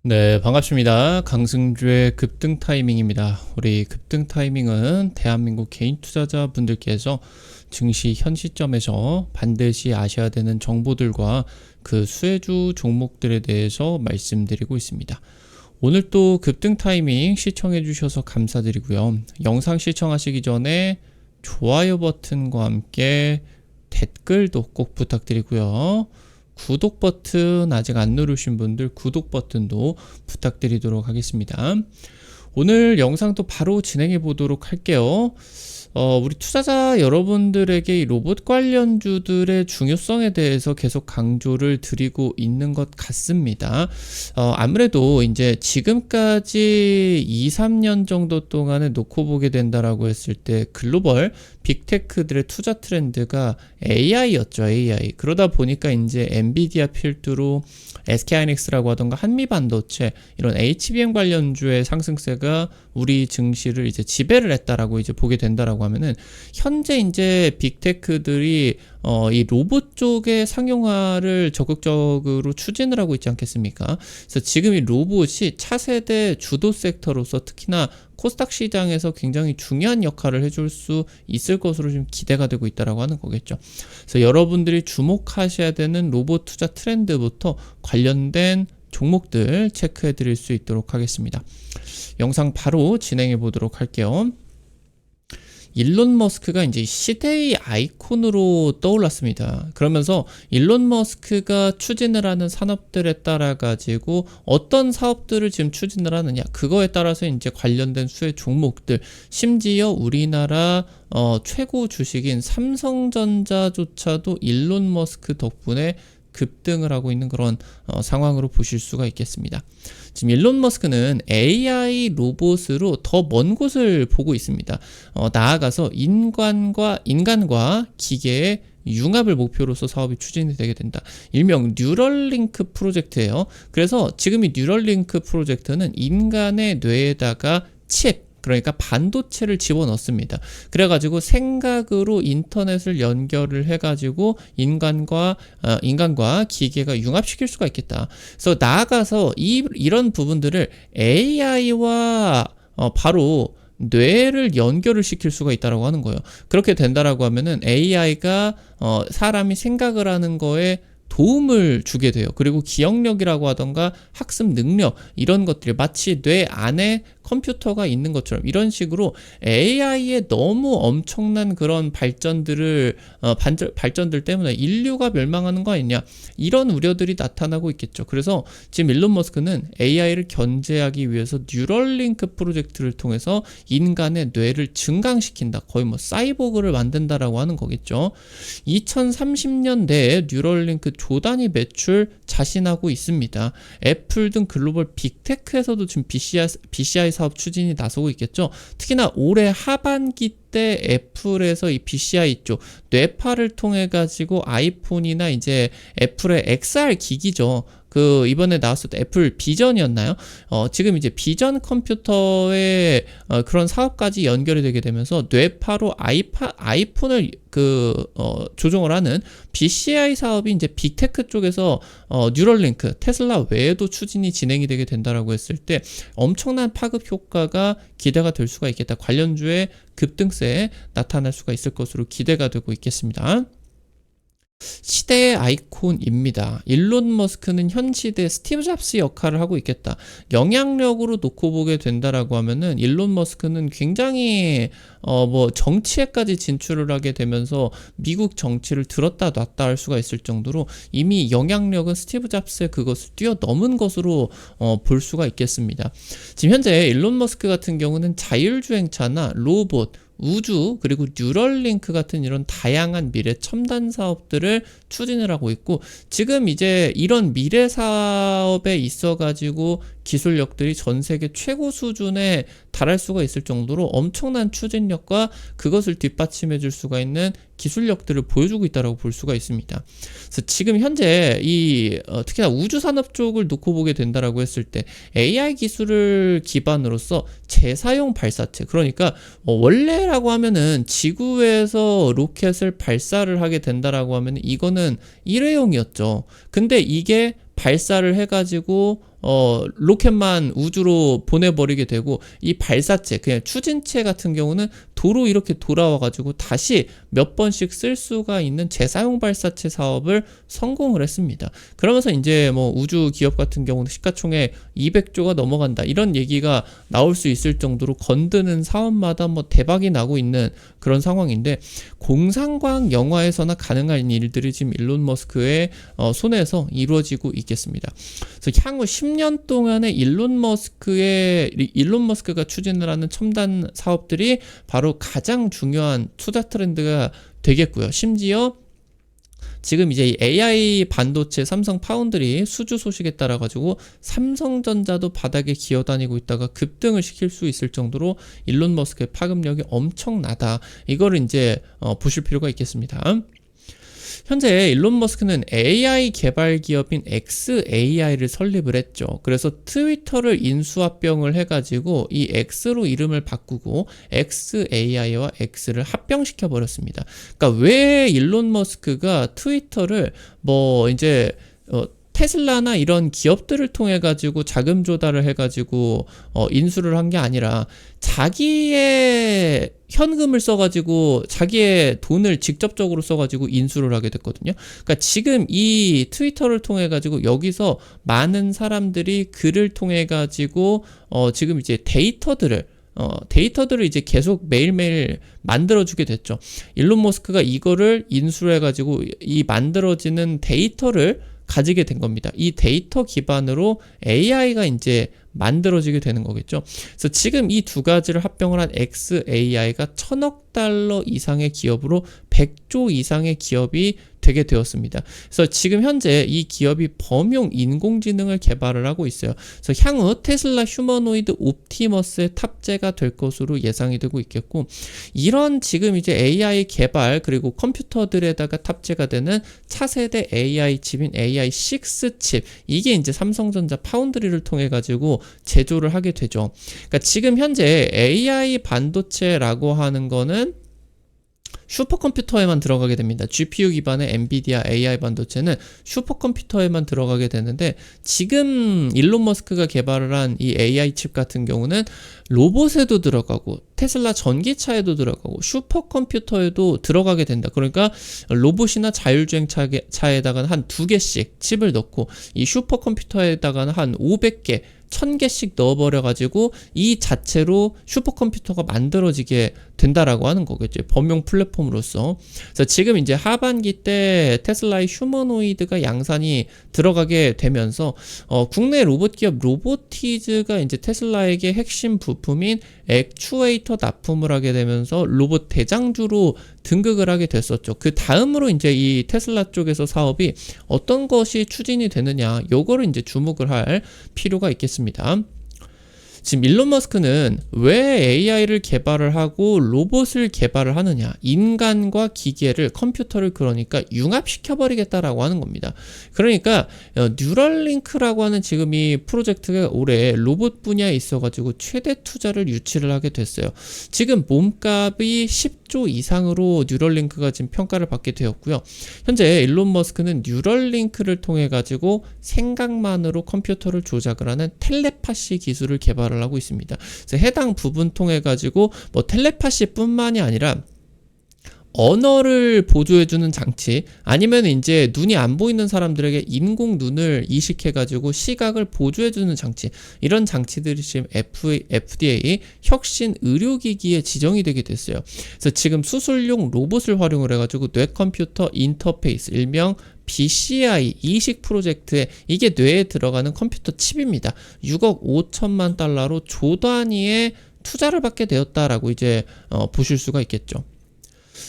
네, 반갑습니다. 강승주의 급등 타이밍입니다. 우리 급등 타이밍은 대한민국 개인 투자자분들께서 증시 현 시점에서 반드시 아셔야 되는 정보들과 그 수혜주 종목들에 대해서 말씀드리고 있습니다. 오늘 또 급등 타이밍 시청해 주셔서 감사드리고요. 영상 시청하시기 전에 좋아요 버튼과 함께 댓글도 꼭 부탁드리고요. 구독 버튼 아직 안 누르신 분들 구독 버튼도 부탁드리도록 하겠습니다. 오늘 영상도 바로 진행해 보도록 할게요. 우리 투자자 여러분들에게 이 로봇 관련주들의 중요성에 대해서 계속 강조를 드리고 있는 것 같습니다. 아무래도 이제 지금까지 2, 3년 정도 동안에 놓고 보게 된다라고 했을 때 글로벌 빅테크들의 투자 트렌드가 AI였죠, AI. 그러다 보니까 이제 엔비디아 필두로 SK하이닉스라고 하던가 한미반도체 이런 HBM 관련주의 상승세가 우리 증시를 이제 지배를 했다라고 이제 보게 된다라고 하면은 현재 이제 빅테크들이 이 로봇 쪽의 상용화를 적극적으로 추진을 하고 있지 않겠습니까? 그래서 지금 이 로봇이 차세대 주도 섹터로서 특히나 코스닥 시장에서 굉장히 중요한 역할을 해줄 수 있을 것으로 좀 기대가 되고 있다라고 하는 거겠죠. 그래서 여러분들이 주목하셔야 되는 로봇 투자 트렌드부터 관련된 종목들 체크해 드릴 수 있도록 하겠습니다. 영상 바로 진행해 보도록 할게요. 일론 머스크가 이제 시대의 아이콘으로 떠올랐습니다. 그러면서 일론 머스크가 추진을 하는 산업들에 따라 가지고 어떤 사업들을 지금 추진을 하느냐, 그거에 따라서 이제 관련된 수혜 종목들, 심지어 우리나라 최고 주식인 삼성전자조차도 일론 머스크 덕분에 급등을 하고 있는 그런 상황으로 보실 수가 있겠습니다. 지금 일론 머스크는 AI 로봇으로 더 먼 곳을 보고 있습니다. 나아가서 인간과 기계의 융합을 목표로서 사업이 추진이 되게 된다. 일명 뉴럴링크 프로젝트예요. 그래서 지금 이 뉴럴링크 프로젝트는 인간의 뇌에다가 칩, 그러니까 반도체를 집어넣습니다. 그래가지고 생각으로 인터넷을 연결을 해가지고 인간과 기계가 융합시킬 수가 있겠다. 그래서 나아가서 이런 부분들을 AI와 바로 뇌를 연결을 시킬 수가 있다라고 하는 거예요. 그렇게 된다라고 하면은 AI가 사람이 생각을 하는 거에 도움을 주게 돼요. 그리고 기억력이라고 하던가 학습 능력 이런 것들이 마치 뇌 안에 컴퓨터가 있는 것처럼 이런 식으로 AI의 너무 엄청난 그런 발전들 때문에 인류가 멸망하는 거 아니냐, 이런 우려들이 나타나고 있겠죠. 그래서 지금 일론 머스크는 AI를 견제하기 위해서 뉴럴링크 프로젝트를 통해서 인간의 뇌를 증강시킨다, 거의 뭐 사이보그를 만든다라고 하는 거겠죠. 2030년 내에 뉴럴링크 조단위 매출 자신하고 있습니다. 애플 등 글로벌 빅테크에서도 지금 BCI 사업 추진이 나서고 있겠죠. 특히나 올해 하반기 때 애플에서 이 BCI 쪽 뇌파를 통해 가지고 아이폰이나 이제 애플의 XR 기기죠. 그 이번에 나왔을 때 애플 비전이었나요? 지금 이제 비전 컴퓨터의 그런 사업까지 연결이 되게 되면서 뇌파로 아이폰을 조종을 하는 BCI 사업이 이제 빅테크 쪽에서 뉴럴링크, 테슬라 외에도 추진이 진행이 되게 된다라고 했을 때 엄청난 파급 효과가 기대가 될 수가 있겠다. 관련주의 급등세에 나타날 수가 있을 것으로 기대가 되고 있겠습니다. 시대의 아이콘입니다. 일론 머스크는 현 시대 스티브 잡스 역할을 하고 있겠다. 영향력으로 놓고 보게 된다라고 하면은 일론 머스크는 굉장히 정치에까지 진출을 하게 되면서 미국 정치를 들었다 놨다 할 수가 있을 정도로 이미 영향력은 스티브 잡스의 그것을 뛰어넘은 것으로 볼 수가 있겠습니다. 지금 현재 일론 머스크 같은 경우는 자율주행차나 로봇, 우주, 그리고 뉴럴링크 같은 이런 다양한 미래 첨단 사업들을 추진을 하고 있고, 지금 이제 이런 미래 사업에 있어가지고 기술력들이 전 세계 최고 수준에 달할 수가 있을 정도로 엄청난 추진력과 그것을 뒷받침해 줄 수가 있는 기술력들을 보여주고 있다고 볼 수가 있습니다. 그래서 지금 현재 특히나 우주 산업 쪽을 놓고 보게 된다라고 했을 때 AI 기술을 기반으로서 재사용 발사체, 그러니까 원래라고 하면은 지구에서 로켓을 발사를 하게 된다라고 하면 이거는 일회용이었죠. 근데 이게 발사를 해가지고 로켓만 우주로 보내버리게 되고, 이 발사체, 그냥 추진체 같은 경우는 도로 이렇게 돌아와가지고 다시 몇 번씩 쓸 수가 있는 재사용 발사체 사업을 성공을 했습니다. 그러면서 이제 뭐 우주 기업 같은 경우는 시가총액 200조가 넘어간다, 이런 얘기가 나올 수 있을 정도로 건드는 사업마다 뭐 대박이 나고 있는 그런 상황인데, 공상과학 영화에서나 가능한 일들이 지금 일론 머스크의 손에서 이루어지고 있겠습니다. 그래서 향후 10년 동안에 일론 머스크가 추진을 하는 첨단 사업들이 바로 가장 중요한 투자 트렌드가 되겠고요. 심지어 지금 이제 AI 반도체 삼성 파운드리 수주 소식에 따라 가지고 삼성전자도 바닥에 기어다니고 있다가 급등을 시킬 수 있을 정도로 일론 머스크의 파급력이 엄청나다, 이거를 이제 보실 필요가 있겠습니다. 현재 일론 머스크는 AI 개발 기업인 xAI를 설립을 했죠. 그래서 트위터를 인수합병을 해가지고 이 X로 이름을 바꾸고 xAI와 X를 합병시켜 버렸습니다. 그러니까 왜 일론 머스크가 트위터를 뭐 이제 테슬라나 이런 기업들을 통해 가지고 자금 조달을 해 가지고 인수를 한 게 아니라 자기의 현금을 써가지고 자기의 돈을 직접적으로 써가지고 인수를 하게 됐거든요. 그러니까 지금 이 트위터를 통해 가지고 여기서 많은 사람들이 글을 통해 가지고 지금 이제 데이터들을 이제 계속 매일매일 만들어주게 됐죠. 일론 머스크가 이거를 인수를 해가지고 이 만들어지는 데이터를 가지게 된 겁니다. 이 데이터 기반으로 AI가 이제 만들어지게 되는 거겠죠. 그래서 지금 이 두 가지를 합병을 한 xAI가 1000억 달러 이상의 기업으로 100조 이상의 기업이 되게 되었습니다. 그래서 지금 현재 이 기업이 범용 인공지능을 개발을 하고 있어요. 그래서 향후 테슬라 휴머노이드 옵티머스에 탑재가 될 것으로 예상이 되고 있겠고, 이런 지금 이제 AI 개발 그리고 컴퓨터들에다가 탑재가 되는 차세대 AI 칩인 AI6 칩, 이게 이제 삼성전자 파운드리를 통해 가지고 제조를 하게 되죠. 그러니까 지금 현재 AI 반도체라고 하는 거는 슈퍼컴퓨터에만 들어가게 됩니다. GPU 기반의 엔비디아 AI 반도체는 슈퍼컴퓨터에만 들어가게 되는데, 지금 일론 머스크가 개발을 한 이 AI 칩 같은 경우는 로봇에도 들어가고 테슬라 전기차에도 들어가고 슈퍼컴퓨터에도 들어가게 된다. 그러니까 로봇이나 자율주행차에다가는 한 2개씩 칩을 넣고 이 슈퍼컴퓨터에다가는 한 500개 1000개씩 넣어버려가지고 이 자체로 슈퍼컴퓨터가 만들어지게 된다라고 하는 거겠죠. 범용 플랫폼으로서. 그래서 지금 이제 하반기 때 테슬라의 휴머노이드가 양산이 들어가게 되면서 국내 로봇 기업 로보티즈가 이제 테슬라에게 핵심 부품인 액추에이터 납품을 하게 되면서 로봇 대장주로 등극을 하게 됐었죠. 그 다음으로 이제 이 테슬라 쪽에서 사업이 어떤 것이 추진이 되느냐, 요거를 이제 주목을 할 필요가 있겠습니다. 지금 일론 머스크는 왜 AI를 개발을 하고 로봇을 개발을 하느냐, 인간과 기계를, 컴퓨터를 그러니까 융합시켜버리겠다라고 하는 겁니다. 그러니까 뉴럴링크라고 하는 지금 이 프로젝트가 올해 로봇 분야에 있어가지고 최대 투자를 유치를 하게 됐어요. 지금 몸값이 10조 이상으로 뉴럴링크가 지금 평가를 받게 되었고요. 현재 일론 머스크는 뉴럴링크를 통해 가지고 생각만으로 컴퓨터를 조작을 하는 텔레파시 기술을 개발을 하고 있습니다. 그래서 해당 부분 통해 가지고 뭐 텔레파시뿐만이 아니라 언어를 보조해주는 장치, 아니면 이제 눈이 안 보이는 사람들에게 인공 눈을 이식해가지고 시각을 보조해주는 장치, 이런 장치들이 지금 FDA 혁신 의료기기에 지정이 되게 됐어요. 그래서 지금 수술용 로봇을 활용을 해가지고 뇌컴퓨터 인터페이스, 일명 BCI 이식 프로젝트에, 이게 뇌에 들어가는 컴퓨터 칩입니다. 6억 5천만 달러로 조 단위의 투자를 받게 되었다라고 이제 보실 수가 있겠죠.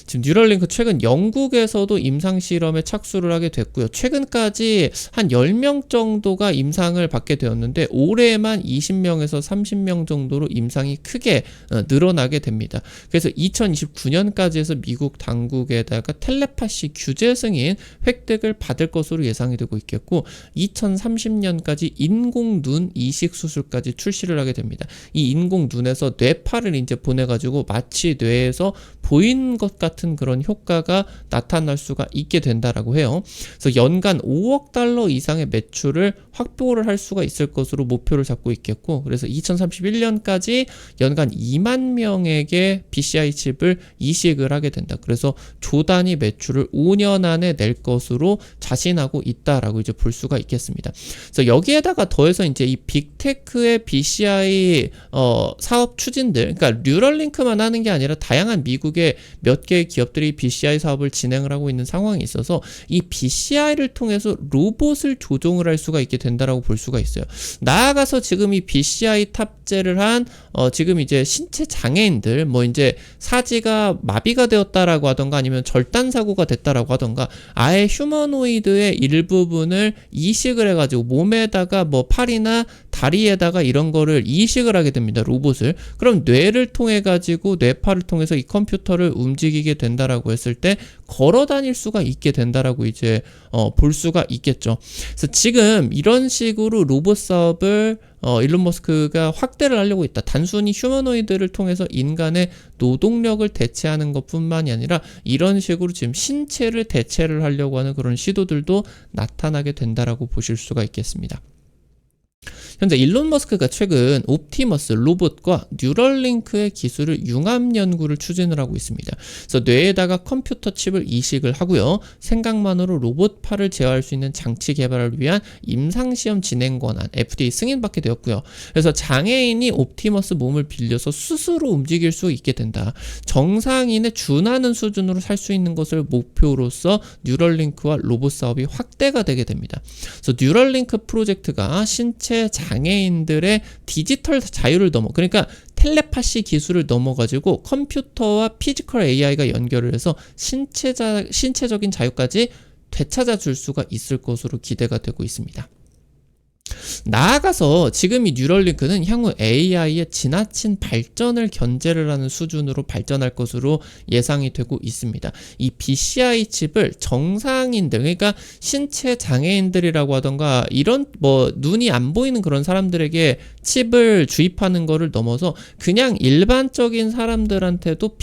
지금 뉴럴링크 최근 영국에서도 임상실험에 착수를 하게 됐고요. 최근까지 한 10명 정도가 임상을 받게 되었는데 올해만 20명에서 30명 정도로 임상이 크게 늘어나게 됩니다. 그래서 2029년까지 해서 미국 당국에다가 텔레파시 규제 승인 획득을 받을 것으로 예상이 되고 있겠고, 2030년까지 인공눈 이식 수술까지 출시를 하게 됩니다. 이 인공눈에서 뇌파를 이제 보내가지고 마치 뇌에서 보이는 것 같은 그런 효과가 나타날 수가 있게 된다라고 해요. 그래서 연간 5억 달러 이상의 매출을 확보를 할 수가 있을 것으로 목표를 잡고 있겠고, 그래서 2031년까지 연간 2만 명에게 PCI 칩을 이식을 하게 된다. 그래서 조 단위 매출을 5년 안에 낼 것으로 자신하고 있다라고 이제 볼 수가 있겠습니다. 그래서 여기에다가 더해서 이제 이 빅테크의 PCI 사업 추진들, 그러니까 뉴럴링크만 하는 게 아니라 다양한 미국의 몇 개의 기업들이 PCI 사업을 진행을 하고 있는 상황이 있어서 이 PCI를 통해서 로봇을 조종을 할 수가 있게 된다라고 볼 수가 있어요. 나아가서 지금 이 PCI 탑재를 한 지금 이제 신체 장애인들, 뭐 이제 사지가 마비가 되었다라고 하던가 아니면 절단 사고가 됐다라고 하던가 아예 휴머노이드의 일부분을 이식을 해가지고 몸에다가 뭐 팔이나 다리에다가 이런 거를 이식을 하게 됩니다. 로봇을. 그럼 뇌를 통해 가지고 뇌파를 통해서 이 컴퓨터를 움직이게 된다라고 했을 때 걸어 다닐 수가 있게 된다라고 이제 볼 수가 있겠죠. 그래서 지금 이런 식으로 로봇 사업을 일론 머스크가 확대를 하려고 있다. 단순히 휴머노이드를 통해서 인간의 노동력을 대체하는 것뿐만이 아니라 이런 식으로 지금 신체를 대체를 하려고 하는 그런 시도들도 나타나게 된다라고 보실 수가 있겠습니다. 현재 일론 머스크가 최근 옵티머스 로봇과 뉴럴링크의 기술을 융합 연구를 추진을 하고 있습니다. 그래서 뇌에다가 컴퓨터 칩을 이식을 하고요. 생각만으로 로봇팔을 제어할 수 있는 장치 개발을 위한 임상시험 진행 권한 FDA 승인받게 되었고요. 그래서 장애인이 옵티머스 몸을 빌려서 스스로 움직일 수 있게 된다. 정상인에 준하는 수준으로 살 수 있는 것을 목표로서 뉴럴링크와 로봇 사업이 확대가 되게 됩니다. 그래서 뉴럴링크 프로젝트가 신체 장애인들의 디지털 자유를 그러니까 텔레파시 기술을 넘어가지고 컴퓨터와 피지컬 AI가 연결을 해서 신체적인 자유까지 되찾아 줄 수가 있을 것으로 기대가 되고 있습니다. 나아가서 지금 이 뉴럴링크는 향후 AI의 지나친 발전을 견제를 하는 수준으로 발전할 것으로 예상이 되고 있습니다. 이 PCI 칩을 정상인들, 그러니까 신체 장애인들이라고 하던가 이런 뭐 눈이 안 보이는 그런 사람들에게 칩을 주입하는 거를 넘어서 그냥 일반적인 사람들한테도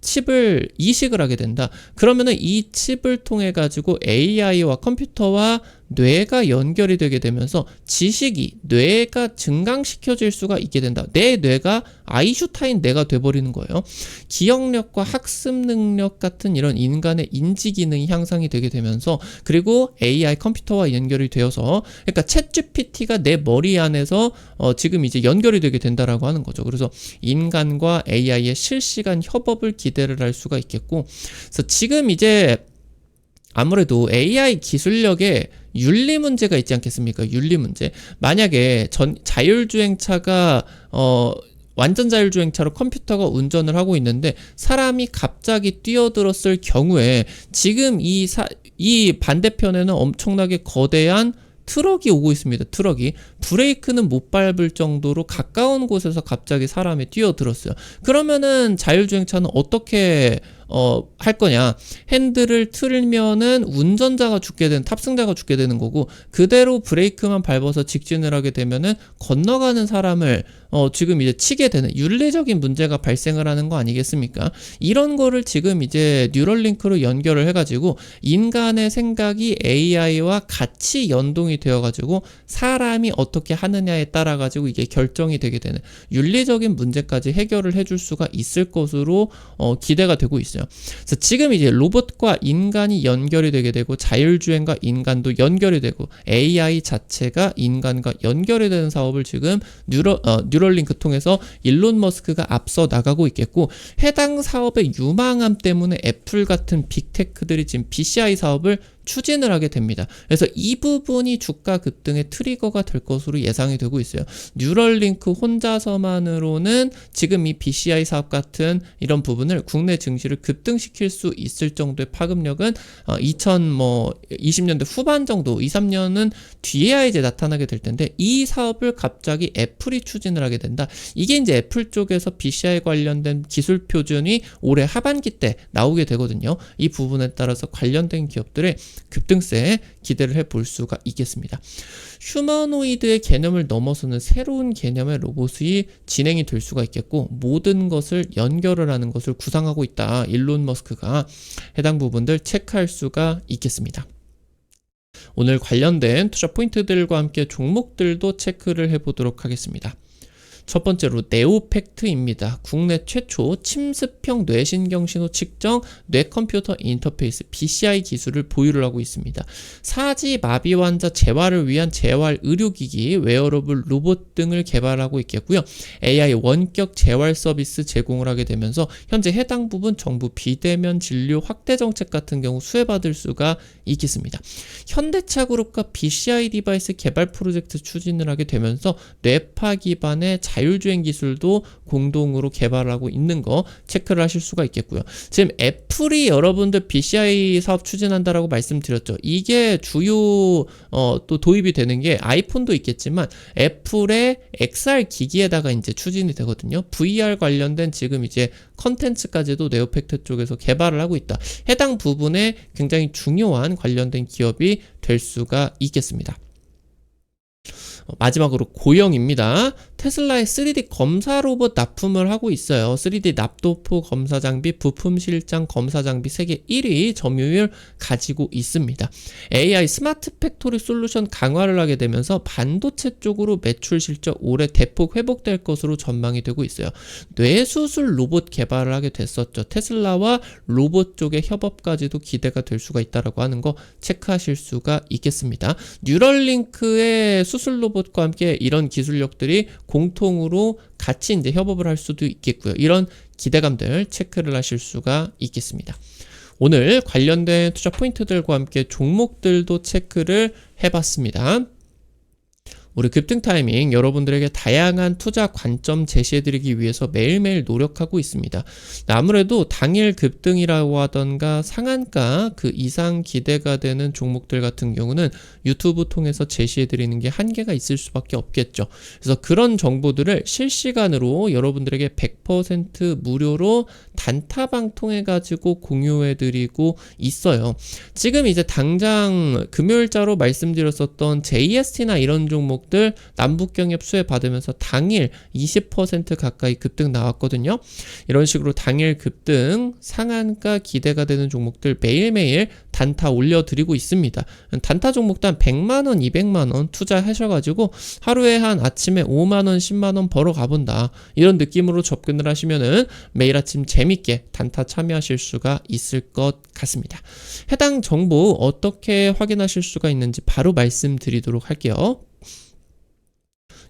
칩을 이식을 하게 된다. 그러면은 이 칩을 통해 가지고 AI와 컴퓨터와 뇌가 연결이 되게 되면서 지식이 뇌가 증강시켜질 수가 있게 된다. 내 뇌가 아인슈타인 뇌가 돼버리는 거예요. 기억력과 학습 능력 같은 이런 인간의 인지 기능이 향상이 되게 되면서 그리고 AI 컴퓨터와 연결이 되어서 그러니까 챗GPT가 내 머리 안에서 지금 이제 연결이 되게 된다라고 하는 거죠. 그래서 인간과 AI의 실시간 협업을 기대를 할 수가 있겠고, 그래서 지금 이제 아무래도 AI 기술력에 윤리 문제가 있지 않겠습니까? 윤리 문제. 만약에 자율주행차가 완전 자율주행차로 컴퓨터가 운전을 하고 있는데 사람이 갑자기 뛰어들었을 경우에 지금 이 반대편에는 엄청나게 거대한 트럭이 오고 있습니다. 트럭이 브레이크는 못 밟을 정도로 가까운 곳에서 갑자기 사람이 뛰어들었어요. 그러면은 자율주행차는 어떻게 할 거냐? 핸들을 틀면은 운전자가 죽게 되는, 탑승자가 죽게 되는 거고, 그대로 브레이크만 밟아서 직진을 하게 되면은 건너가는 사람을 지금 이제 치게 되는 윤리적인 문제가 발생을 하는 거 아니겠습니까? 이런 거를 지금 이제 뉴럴링크로 연결을 해가지고 인간의 생각이 AI와 같이 연동이 되어가지고 사람이 어떻게 하느냐에 따라 가지고 이게 결정이 되게 되는 윤리적인 문제까지 해결을 해줄 수가 있을 것으로 기대가 되고 있어요. 그래서 지금 이제 로봇과 인간이 연결이 되게 되고 자율주행과 인간도 연결이 되고 AI 자체가 인간과 연결이 되는 사업을 지금 뉴럴링크 통해서 일론 머스크가 앞서 나가고 있겠고, 해당 사업의 유망함 때문에 애플 같은 빅테크들이 지금 PCI 사업을 추진을 하게 됩니다. 그래서 이 부분이 주가 급등의 트리거가 될 것으로 예상이 되고 있어요. 뉴럴링크 혼자서만으로는 지금 이 PCI 사업 같은 이런 부분을 국내 증시를 급등시킬 수 있을 정도의 파급력은 2020년대 후반 정도, 2, 3년은 뒤에야 이제 나타나게 될 텐데, 이 사업을 갑자기 애플이 추진을 하게 된다. 이게 이제 애플 쪽에서 PCI 관련된 기술 표준이 올해 하반기 때 나오게 되거든요. 이 부분에 따라서 관련된 기업들의 급등세 기대를 해볼 수가 있겠습니다. 휴머노이드의 개념을 넘어서는 새로운 개념의 로봇이 진행이 될 수가 있겠고 모든 것을 연결을 하는 것을 구상하고 있다. 일론 머스크가 해당 부분들 체크할 수가 있겠습니다. 오늘 관련된 투자 포인트들과 함께 종목들도 체크를 해보도록 하겠습니다. 첫 번째로 네오팩트입니다. 국내 최초 침습형 뇌신경 신호 측정 뇌컴퓨터 인터페이스 BCI 기술을 보유를 하고 있습니다. 사지 마비 환자 재활을 위한 재활 의료기기, 웨어러블 로봇 등을 개발하고 있겠고요. AI 원격 재활 서비스 제공을 하게 되면서 현재 해당 부분 정부 비대면 진료 확대 정책 같은 경우 수혜받을 수가 있겠습니다. 현대차 그룹과 BCI 디바이스 개발 프로젝트 추진을 하게 되면서 뇌파 기반의 자율주행 기술도 공동으로 개발하고 있는 거 체크를 하실 수가 있겠고요. 지금 애플이 여러분들 BCI 사업 추진한다라고 말씀드렸죠. 이게 주요 또 도입이 되는 게 아이폰도 있겠지만 애플의 XR 기기에다가 이제 추진이 되거든요. VR 관련된 지금 이제 컨텐츠까지도 네오팩트 쪽에서 개발을 하고 있다. 해당 부분에 굉장히 중요한 관련된 기업이 될 수가 있겠습니다. 마지막으로 고영입니다. 테슬라의 3D 검사 로봇 납품을 하고 있어요. 3D 납도포 검사 장비, 부품 실장 검사 장비 세계 1위 점유율 가지고 있습니다. AI 스마트 팩토리 솔루션 강화를 하게 되면서 반도체 쪽으로 매출 실적 올해 대폭 회복될 것으로 전망이 되고 있어요. 뇌수술 로봇 개발을 하게 됐었죠. 테슬라와 로봇 쪽의 협업까지도 기대가 될 수가 있다라고 하는 거 체크하실 수가 있겠습니다. 뉴럴링크의 수술 로봇과 함께 이런 기술력들이 공통으로 같이 이제 협업을 할 수도 있겠고요. 이런 기대감들 체크를 하실 수가 있겠습니다. 오늘 관련된 투자 포인트들과 함께 종목들도 체크를 해봤습니다. 우리 급등 타이밍 여러분들에게 다양한 투자 관점 제시해드리기 위해서 매일매일 노력하고 있습니다. 아무래도 당일 급등이라고 하던가 상한가 그 이상 기대가 되는 종목들 같은 경우는 유튜브 통해서 제시해드리는 게 한계가 있을 수밖에 없겠죠. 그래서 그런 정보들을 실시간으로 여러분들에게 100% 무료로 단타방 통해가지고 공유해드리고 있어요. 지금 이제 당장 금요일자로 말씀드렸었던 JST나 이런 종목 남북경협 수혜 받으면서 당일 20% 가까이 급등 나왔거든요. 이런 식으로 당일 급등 상한가 기대가 되는 종목들 매일매일 단타 올려드리고 있습니다. 단타 종목도 한 100만원, 200만원 투자하셔가지고 하루에 한 아침에 5만원, 10만원 벌어 가본다. 이런 느낌으로 접근을 하시면은 매일 아침 재밌게 단타 참여하실 수가 있을 것 같습니다. 해당 정보 어떻게 확인하실 수가 있는지 바로 말씀드리도록 할게요.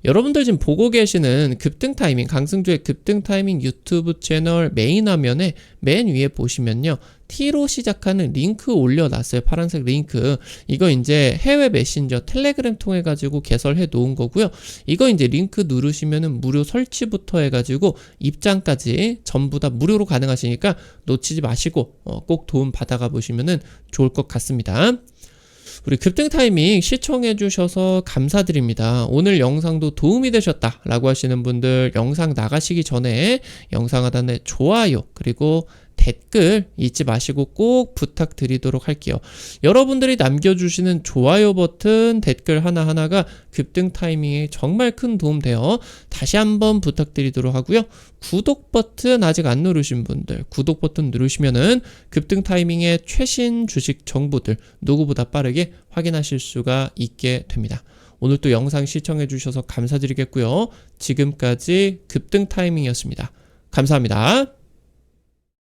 여러분들 지금 보고 계시는 급등 타이밍, 강승주의 급등 타이밍 유튜브 채널 메인 화면에 맨 위에 보시면요. T로 시작하는 링크 올려놨어요. 파란색 링크. 이거 이제 해외 메신저 텔레그램 통해 가지고 개설해 놓은 거고요. 이거 이제 링크 누르시면은 무료 설치부터 해가지고 입장까지 전부 다 무료로 가능하시니까 놓치지 마시고 꼭 도움 받아가 보시면은 좋을 것 같습니다. 우리 급등 타이밍 시청해주셔서 감사드립니다. 오늘 영상도 도움이 되셨다 라고 하시는 분들 영상 나가시기 전에 영상 하단에 좋아요 그리고 댓글 잊지 마시고 꼭 부탁드리도록 할게요. 여러분들이 남겨주시는 좋아요 버튼, 댓글 하나하나가 급등 타이밍에 정말 큰 도움 돼요. 다시 한번 부탁드리도록 하고요. 구독 버튼 아직 안 누르신 분들 구독 버튼 누르시면은 급등 타이밍의 최신 주식 정보들 누구보다 빠르게 확인하실 수가 있게 됩니다. 오늘 또 영상 시청해 주셔서 감사드리겠고요. 지금까지 급등 타이밍이었습니다. 감사합니다.